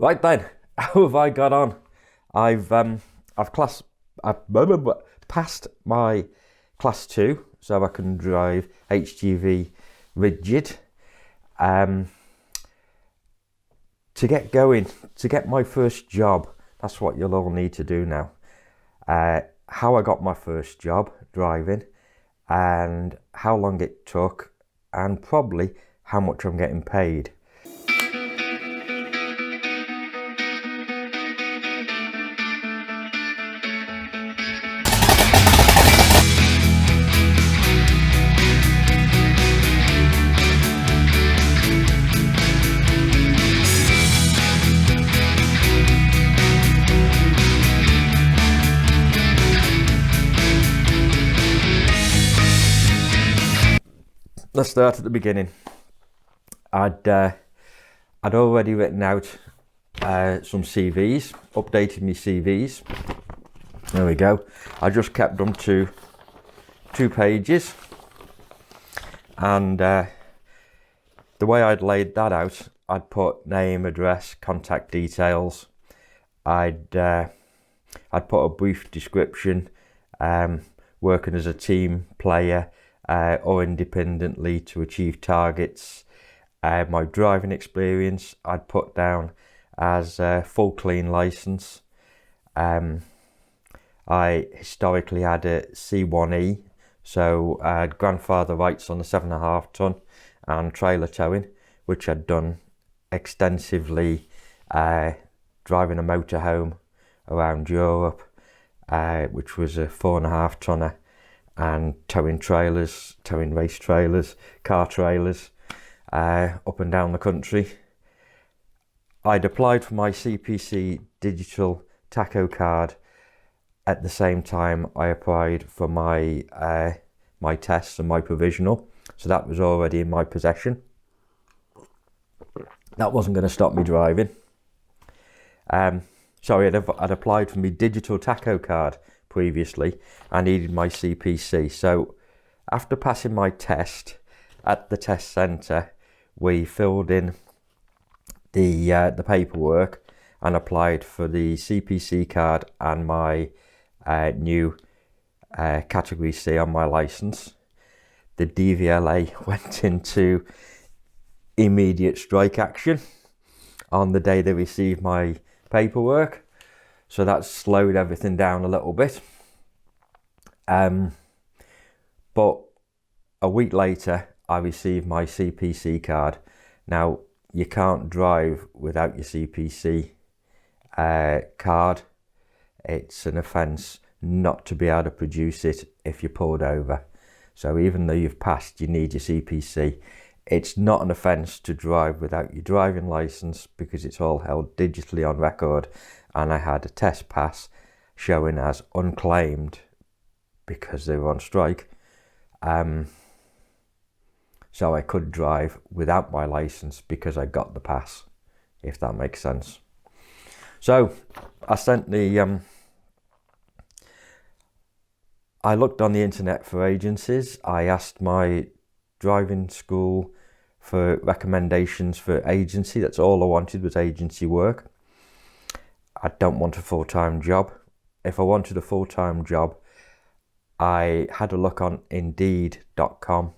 Right then, how have I got on? I've passed my class 2, so I can drive HGV rigid. To get going, to get my first job, that's what you'll all need to do now. How I got my first job driving, and how long it took, and probably how much I'm getting paid. Let's start at the beginning. I'd already written out some CVs, updated my CVs. There we go. I just kept them to 2 pages, and the way I'd laid that out, I'd put name, address, contact details. I'd put a brief description, working as a team player or independently to achieve targets. My driving experience I'd put down as a full clean licence. I historically had a C1E, so I had grandfather rights on the 7.5 tonne and trailer towing, which I'd done extensively, driving a motorhome around Europe, which was a 4.5 tonner, and towing trailers, towing race trailers, car trailers, up and down the country. I'd applied for my CPC digital tacho card at the same time I applied for my my tests and my provisional, so that was already in my possession. That wasn't going to stop me driving. Sorry, I'd applied for my digital tacho card previously. I needed my CPC. So after passing my test at the test centre, we filled in the paperwork and applied for the CPC card and my new category C on my licence. The DVLA went into immediate strike action on the day they received my paperwork, so that slowed everything down a little bit. But a week later I received my CPC card. Now, you can't drive without your CPC card. It's an offence not to be able to produce it if you're pulled over. So even though you've passed, you need your CPC. It's not an offence to drive without your driving licence because it's all held digitally on record, and I had a test pass showing as unclaimed because they were on strike. So I could drive without my licence because I got the pass, if that makes sense. So I sent I looked on the internet for agencies. I asked my driving school for recommendations for agency. That's all I wanted, was agency work. I don't want a full-time job. If I wanted a full-time job, I had a look on Indeed.com,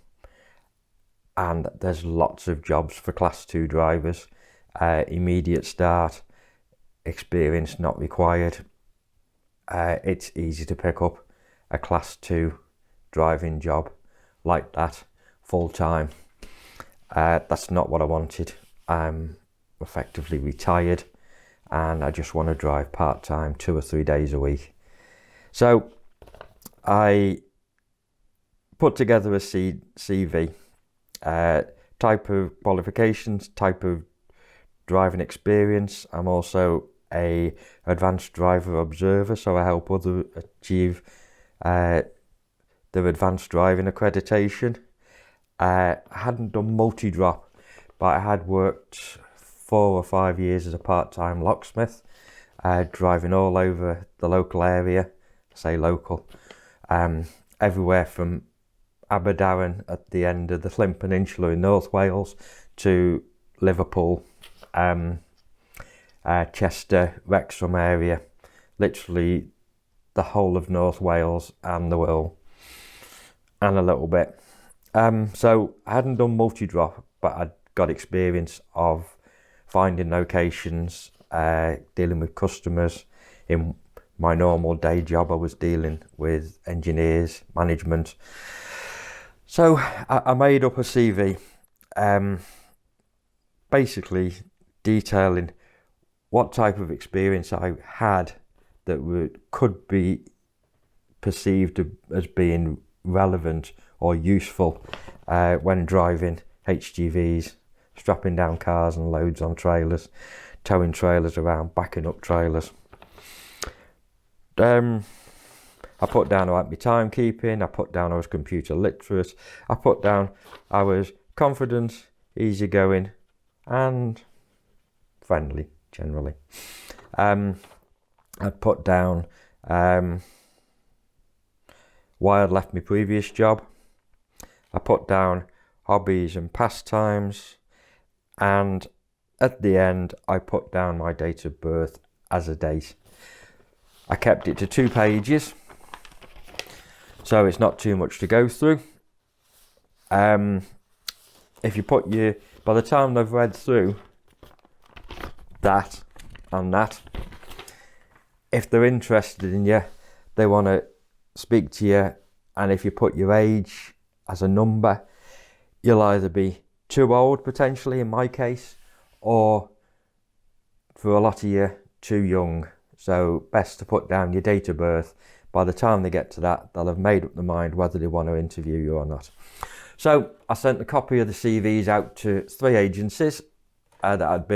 and there's lots of jobs for class 2 drivers. Immediate start, experience not required. It's easy to pick up a class 2 driving job like that full-time. That's not what I wanted. I'm effectively retired and I just want to drive part-time 2 or 3 days a week. So I put together a CV, type of qualifications, type of driving experience. I'm also a advanced driver observer, so I help others achieve their advanced driving accreditation. I hadn't done multi-drop, but I had worked 4 or 5 years as a part-time locksmith, driving all over the local area. Say local, everywhere from Aberdaron at the end of the Flint Peninsula in North Wales to Liverpool. Chester, Wrexham area, literally the whole of North Wales and the Wirral, and a little bit. So I hadn't done multi-drop, but I'd got experience of finding locations, dealing with customers. In my normal day job, I was dealing with engineers, management. So I made up a CV, basically detailing what type of experience I had that could be perceived as being relevant or useful when driving HGVs, strapping down cars and loads on trailers, towing trailers around, backing up trailers. I put down about my timekeeping, I put down I was computer literate, I put down I was confident, easygoing and friendly generally. I put down why I'd left my previous job. I put down hobbies and pastimes, and at the end I put down my date of birth as a date. I kept it to 2 pages, so it's not too much to go through. If you put by the time they've read through that and that, if they're interested in you, they want to speak to you, and if you put your age as a number, you'll either be too old potentially in my case, or for a lot of you, too young. So best to put down your date of birth. By the time they get to that, they'll have made up their mind whether they want to interview you or not. So I sent a copy of the CVs out to 3 agencies that I'd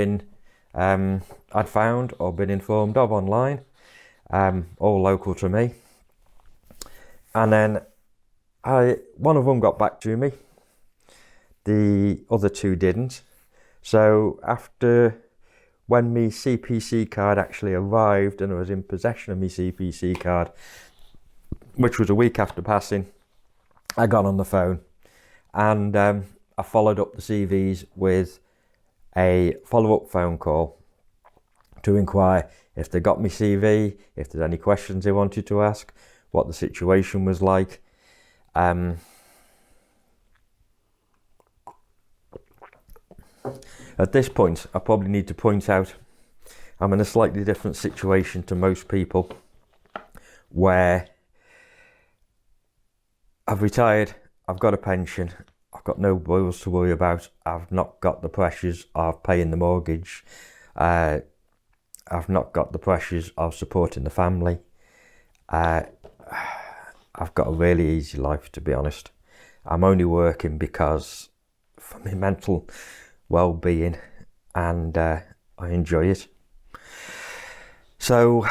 found or been informed of online, all local to me. And then one of them got back to me. The other 2 didn't. So when my CPC card actually arrived and I was in possession of my CPC card, which was a week after passing, I got on the phone and I followed up the CVs with a follow-up phone call to inquire if they got my CV, if there's any questions they wanted to ask, what the situation was like. At this point, I probably need to point out I'm in a slightly different situation to most people, where I've retired, I've got a pension, I've got no bills to worry about, I've not got the pressures of paying the mortgage, I've not got the pressures of supporting the family. I've got a really easy life, to be honest. I'm only working because for my mental well-being, and I enjoy it. So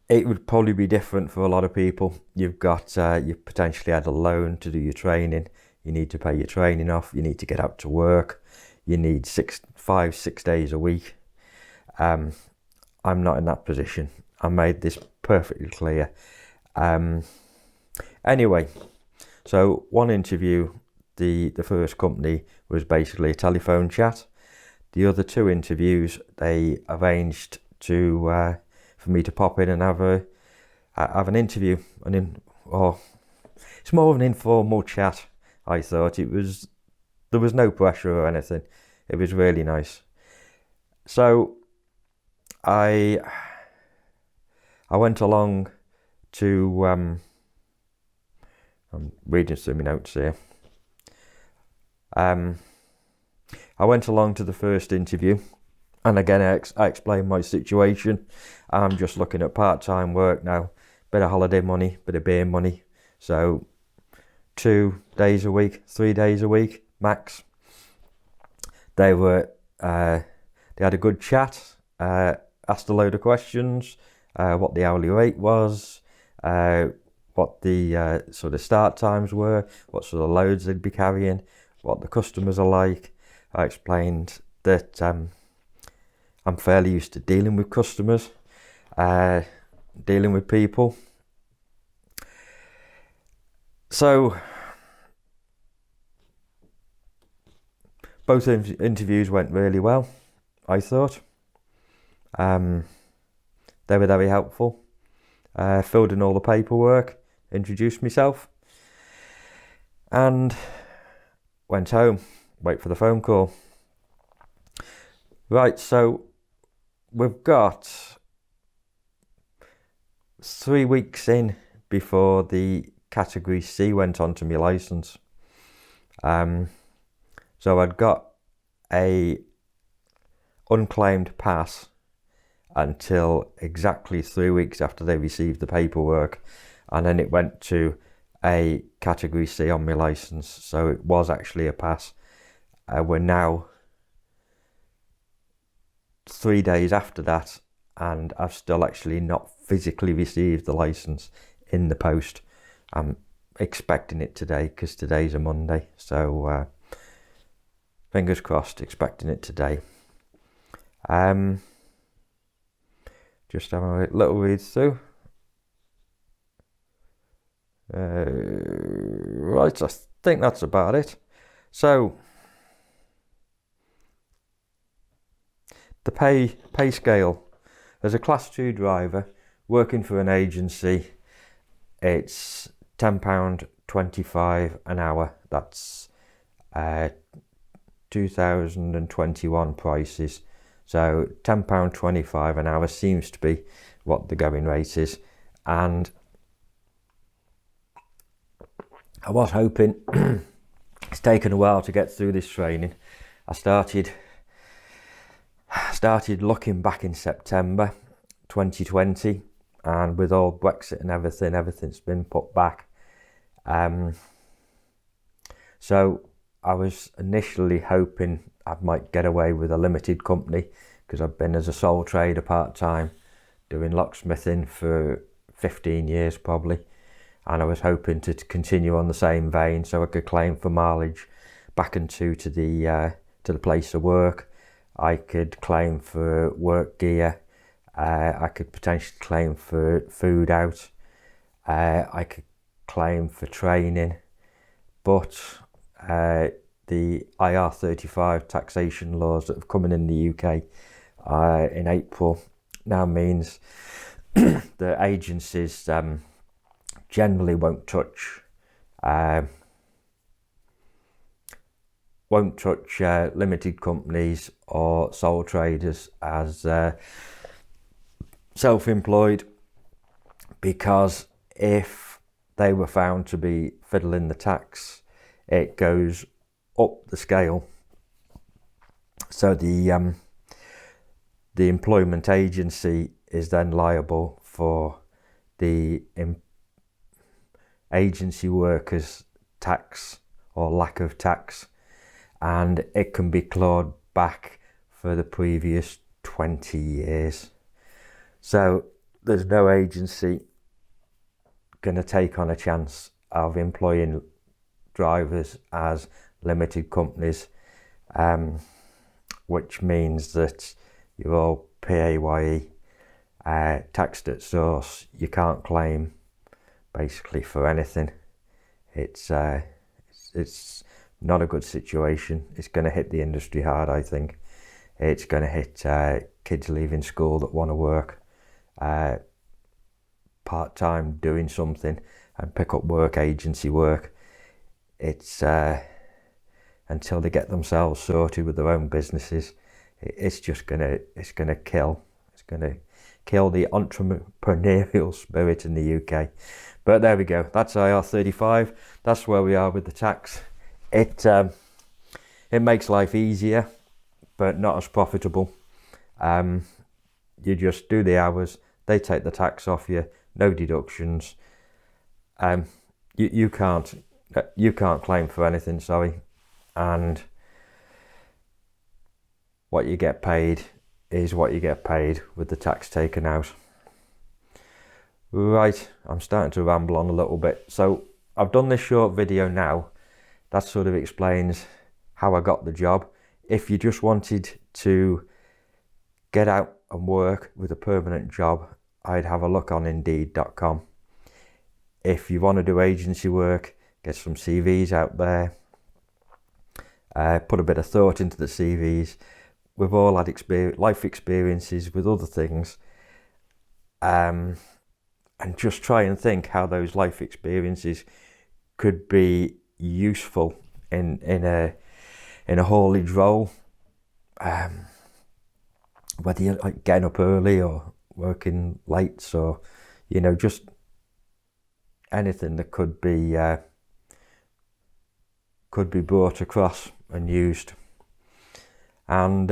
it would probably be different for a lot of people. You've potentially had a loan to do your training, you need to pay your training off, you need to get out to work, you need 5-6 days a week. I'm not in that position. I made this perfectly clear. Anyway, so one interview, the first company was basically a telephone chat. The other 2 interviews, they arranged for me to pop in and have an interview. It's more of an informal chat. I thought there was no pressure or anything. It was really nice. So I went along to I'm reading through my notes here. I went along to the first interview, and again I explained my situation. I'm just looking at part-time work now, bit of holiday money, bit of beer money, so 2 days a week, 3 days a week max. They had a good chat, asked a load of questions, what the hourly rate was, what the sort of start times were, what sort of loads they'd be carrying, what the customers are like. I explained that I'm fairly used to dealing with customers, dealing with people. So both interviews went really well. I thought. They were very helpful. Filled in all the paperwork, introduced myself, and went home, wait for the phone call. Right, so we've got 3 weeks in before the Category C went onto my licence. So I'd got a unclaimed pass until exactly 3 weeks after they received the paperwork, and then it went to a Category C on my licence, so it was actually a pass. We're now 3 days after that, and I've still actually not physically received the licence in the post. I'm expecting it today because today's a Monday, so fingers crossed, expecting it today. Just having a little read through. Right, I think that's about it. So the pay scale. As a Class 2 driver working for an agency, it's £10.25 an hour. That's 2021 prices. So £10.25 an hour seems to be what the going rate is. And I was hoping, it's taken a while to get through this training. I started looking back in September 2020, and with all Brexit and everything's been put back. So I was initially hoping I might get away with a limited company, because I've been as a sole trader part-time doing locksmithing for 15 years probably, and I was hoping to continue on the same vein so I could claim for mileage back and to the place of work. I could claim for work gear. I could potentially claim for food out. I could claim for training. But the IR35 taxation laws that have come in the UK in April now means that agencies generally won't touch limited companies or sole traders as self-employed, because if they were found to be fiddling the tax, it goes up the scale. So the employment agency is then liable for the agency workers' tax or lack of tax, and it can be clawed back for the previous 20 years. So there's no agency going to take on a chance of employing drivers as limited companies, which means that you're all PAYE, taxed at source. You can't claim basically for anything. It's not a good situation. It's going to hit the industry hard, I think. It's going to hit kids leaving school that want to work part-time doing something and pick up work, agency work. It's until they get themselves sorted with their own businesses, it's gonna kill the entrepreneurial spirit in the UK. But there we go, that's IR35. That's where we are with the tax. It makes life easier, but not as profitable. You just do the hours, they take the tax off you, no deductions. You can't claim for anything, sorry, and what you get paid is what you get paid with the tax taken out. Right, I'm starting to ramble on a little bit. So I've done this short video now. That sort of explains how I got the job. If you just wanted to get out and work with a permanent job, I'd have a look on Indeed.com. If you want to do agency work, get some CVs out there, put a bit of thought into the CVs, we've all had life experiences with other things, and just try and think how those life experiences could be useful in a haulage role, whether you're like getting up early or working late, or just anything that could be brought across and used. And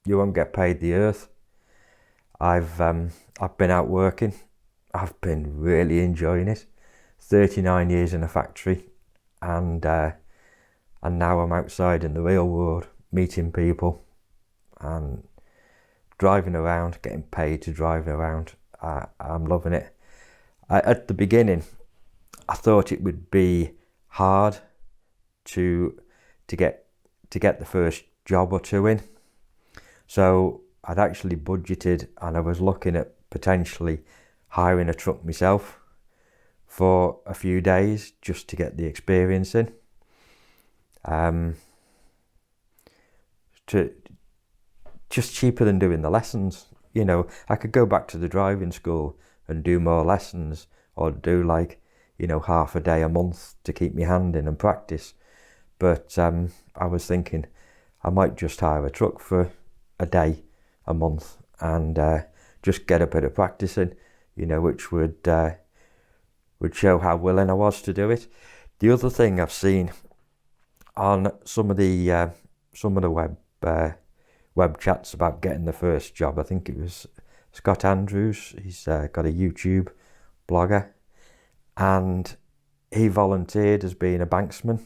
you won't get paid the earth. I've been out working. I've been really enjoying it. 39 years in a factory, and now I'm outside in the real world, meeting people and driving around, getting paid to drive around. I'm loving it. At the beginning, I thought it would be hard to get the first job or two in. So I'd actually budgeted, and I was looking at potentially hiring a truck myself for a few days just to get the experience in. Just cheaper than doing the lessons. I could go back to the driving school and do more lessons, or do half a day a month to keep my hand in and practice. But I was thinking I might just hire a truck for a day a month and just get a bit of practice in, which would show how willing I was to do it. The other thing I've seen on some of the web chats about getting the first job, I think it was Scott Andrews. He's got a YouTube blogger, and he volunteered as being a banksman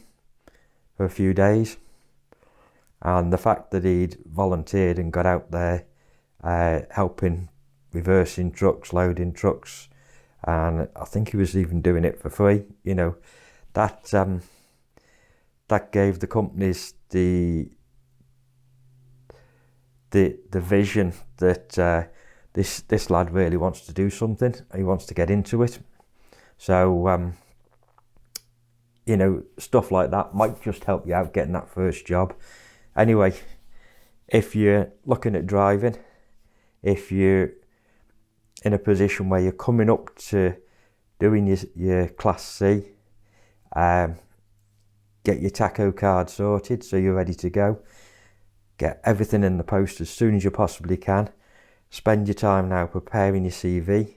for a few days. And the fact that he'd volunteered and got out there helping, reversing trucks, loading trucks, and I think he was even doing it for free, that gave the companies the vision that this lad really wants to do something. He wants to get into it. So stuff like that might just help you out getting that first job. Anyway, if you're looking at driving, if you're in a position where you're coming up to doing your Class C, get your tacho card sorted so you're ready to go. Get everything in the post as soon as you possibly can. Spend your time now preparing your CV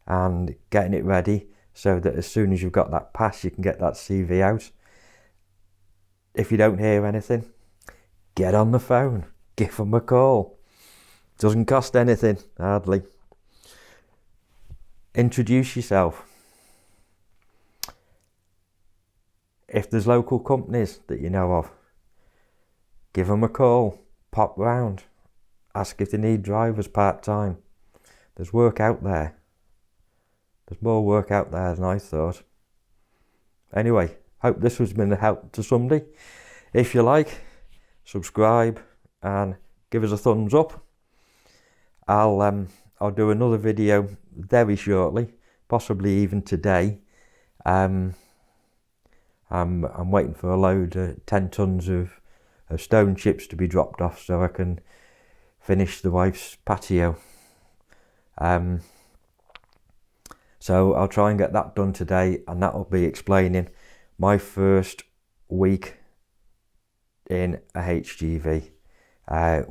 and getting it ready so that as soon as you've got that pass, you can get that CV out. If you don't hear anything, get on the phone, give them a call. Doesn't cost anything, hardly. Introduce yourself. If there's local companies that you know of, give them a call, pop round, ask if they need drivers part-time. There's work out there. There's more work out there than I thought. Anyway, hope this has been a help to somebody. If you like, subscribe and give us a thumbs up. I'll do another video very shortly, possibly even today. I'm waiting for a load of 10 tons of stone chips to be dropped off so I can finish the wife's patio. So I'll try and get that done today, and that'll be explaining my first week in a HGV.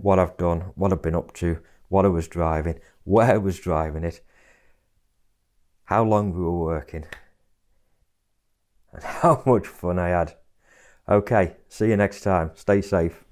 What I've done, what I've been up to, what I was driving, where I was driving it, how long we were working, and how much fun I had. Okay, see you next time. Stay safe.